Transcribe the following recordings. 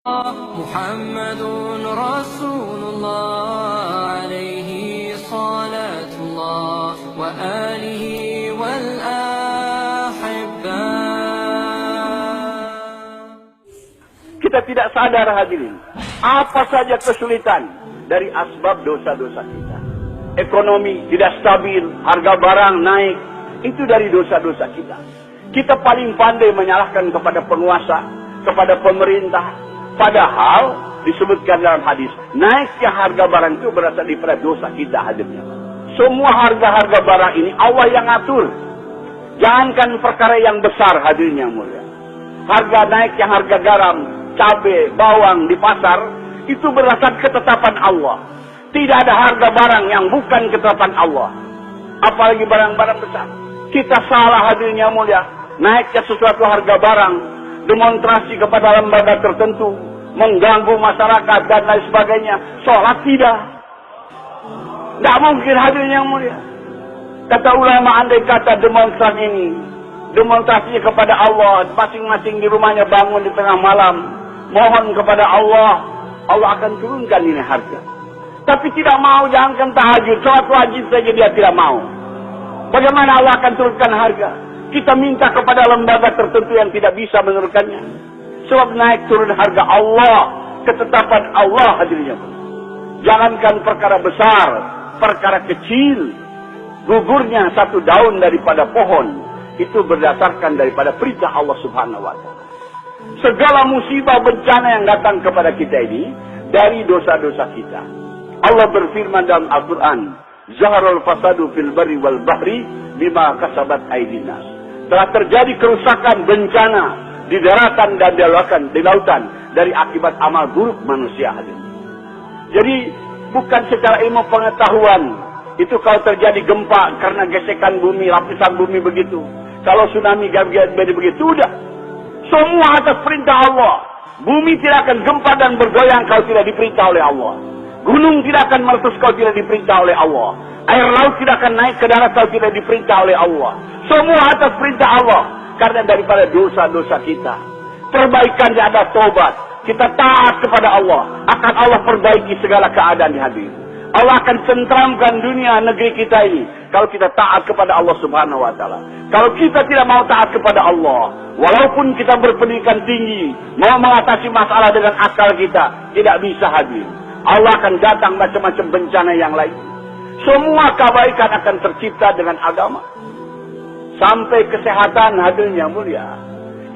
Muhammadun Rasulullah alaihi salatullah wa alihi wal ahibbah. Kita tidak sadar hadirin, apa saja kesulitan dari asbab dosa-dosa kita. Ekonomi tidak stabil, harga barang naik, itu dari dosa-dosa kita. Kita paling pandai menyalahkan kepada penguasa, kepada pemerintah. Padahal disebutkan dalam hadis, naiknya harga barang itu berasal daripada dosa kita hadirnya. Semua harga-harga barang ini Allah yang atur. Jangankan perkara yang besar hadirnya mulia. Harga naiknya harga garam, cabai, bawang di pasar, itu berdasar ketetapan Allah. Tidak ada harga barang yang bukan ketetapan Allah. Apalagi barang-barang besar. Kita salah hadirnya mulia. Naiknya sesuatu harga barang, demonstrasi kepada lembaga tertentu, mengganggu masyarakat dan lain sebagainya. Sholat tidak. Tidak mungkin hadirnya yang mulia. Kata ulama, andai kata demonstrasi ini, demonstrasinya kepada Allah, masing-masing di rumahnya bangun di tengah malam, mohon kepada Allah, Allah akan turunkan ini harga. Tapi tidak mau, jangankan tahajud, sholat wajib saja dia tidak mau. Bagaimana Allah akan turunkan harga? Kita minta kepada lembaga tertentu yang tidak bisa menurunkannya. Sebab naik turun harga Allah, ketetapan Allah hadirnya. Jangankan perkara besar, perkara kecil, gugurnya satu daun daripada pohon, itu berdasarkan daripada perintah Allah Subhanahu wa Ta'ala. Segala musibah bencana yang datang kepada kita ini dari dosa-dosa kita. Allah berfirman dalam Al-Quran, Zaharul fasadu fil barri wal bahri bima kasabat aydin nas. Telah terjadi kerusakan, bencana di daratan dan di lautan dari akibat amal buruk manusia hadir. Jadi bukan secara ilmu pengetahuan itu kalau terjadi gempa karena gesekan bumi, lapisan bumi begitu. Kalau tsunami begitu, udah. Semua atas perintah Allah. Bumi tidak akan gempa dan bergoyang kalau tidak diperintah oleh Allah. Gunung tidak akan meletus kalau tidak diperintah oleh Allah. Air laut tidak akan naik ke darat kalau tidak diperintah oleh Allah. Semua atas perintah Allah. Karena daripada dosa-dosa kita. Perbaikannya ada tobat. Kita taat kepada Allah. Akan Allah perbaiki segala keadaan di hati. Allah akan tentramkan dunia negeri kita ini. Kalau kita taat kepada Allah Subhanahu wa Ta'ala. Kalau kita tidak mau taat kepada Allah. Walaupun kita berpendidikan tinggi. Mau mengatasi masalah dengan akal kita. Tidak bisa hadir. Allah akan datang macam-macam bencana yang lain. Semua kebaikan akan tercipta dengan agama. Sampai kesehatan hadirnya mulia.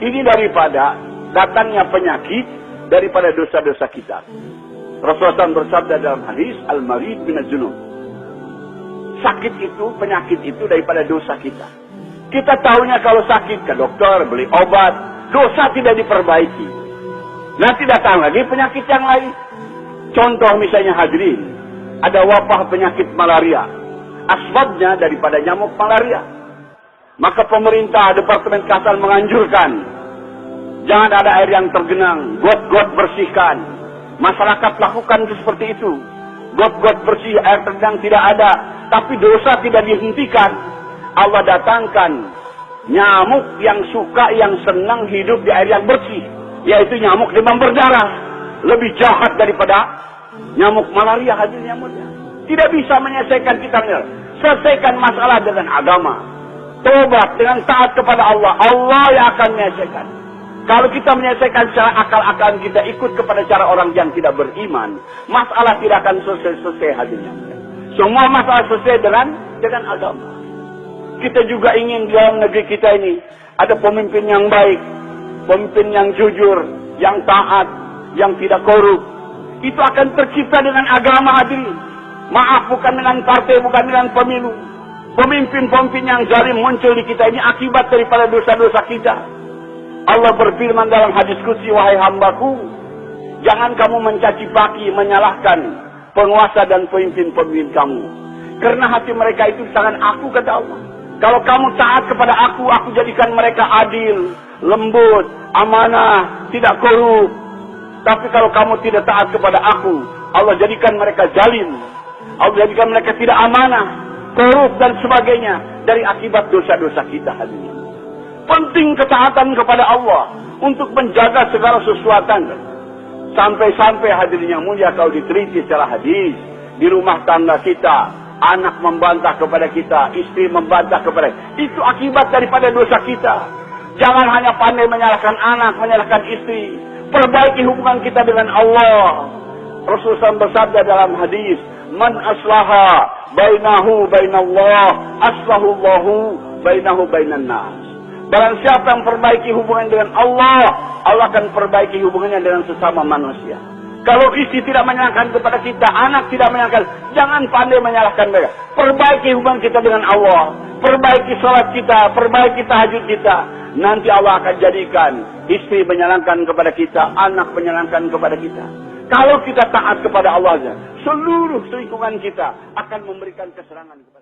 Ini daripada datangnya penyakit daripada dosa-dosa kita. Rasulullah SAW bersabda dalam hadis, Al-Marid minaz dzunub. Sakit itu, penyakit itu daripada dosa kita. Kita tahunya kalau sakit ke dokter, beli obat, dosa tidak diperbaiki. Nanti datang lagi penyakit yang lain. Contoh misalnya hadirin, ada wabah penyakit malaria. Asbabnya daripada nyamuk malaria. Maka pemerintah, Departemen Kesehatan menganjurkan, jangan ada air yang tergenang, got-got bersihkan. Masyarakat lakukan seperti itu. Got-got bersih, air tergenang tidak ada. Tapi dosa tidak dihentikan. Allah datangkan nyamuk yang suka, yang senang hidup di air yang bersih. Yaitu nyamuk demam berdarah. Lebih jahat daripada nyamuk malaria hadirnya mulia. Tidak bisa menyelesaikan kita. Selesaikan masalah dengan agama. Tobat dengan taat kepada Allah. Allah yang akan menyelesaikan. Kalau kita menyelesaikan secara akal-akalan kita ikut kepada cara orang yang tidak beriman, masalah tidak akan selesai hadirnya. Semua masalah selesai dengan agama. Kita juga ingin di dalam negeri kita ini ada pemimpin yang baik, pemimpin yang jujur, yang taat, yang tidak korup. Itu akan tercipta dengan agama hadirin. Maaf, bukan dengan partai, bukan dengan pemilu. Pemimpin-pemimpin yang zalim muncul di kita ini akibat daripada dosa-dosa kita. Allah berfirman dalam hadis qudsi, wahai hambaku, jangan kamu mencaci maki, menyalahkan penguasa dan pemimpin-pemimpin kamu. Karena hati mereka itu di tangan aku, kata Allah. Kalau kamu taat kepada aku jadikan mereka adil, lembut, amanah, tidak korup. Tapi kalau kamu tidak taat kepada aku, Allah jadikan mereka zalim. Allah jadikan mereka tidak amanah, korup dan sebagainya dari akibat dosa-dosa kita hadirin. Penting ketaatan kepada Allah untuk menjaga segala sesuatu. Sampai-sampai hadirin yang mulia kalau diteliti secara hadis, di rumah tangga kita, anak membantah kepada kita, istri membantah kepada kita. Itu akibat daripada dosa kita. Jangan hanya pandai menyalahkan anak, menyalahkan istri. Perbaiki hubungan kita dengan Allah. Rasulullah bersabda dalam hadis, "Man aslaha bainahu bainallah, aslahullahu bainahu bainan nas." Barang siapa yang perbaiki hubungan dengan Allah, Allah akan perbaiki hubungannya dengan sesama manusia. Kalau istri tidak menyalahkan kepada kita, anak tidak menyalahkan, jangan pandai menyalahkan mereka. Perbaiki hubungan kita dengan Allah. Perbaiki salat kita, perbaiki tahajud kita. Nanti Allah akan jadikan istri menyalahkan kepada kita, anak menyalahkan kepada kita. Kalau kita taat kepada Allah, seluruh lingkungan kita akan memberikan keserangan kepada kita.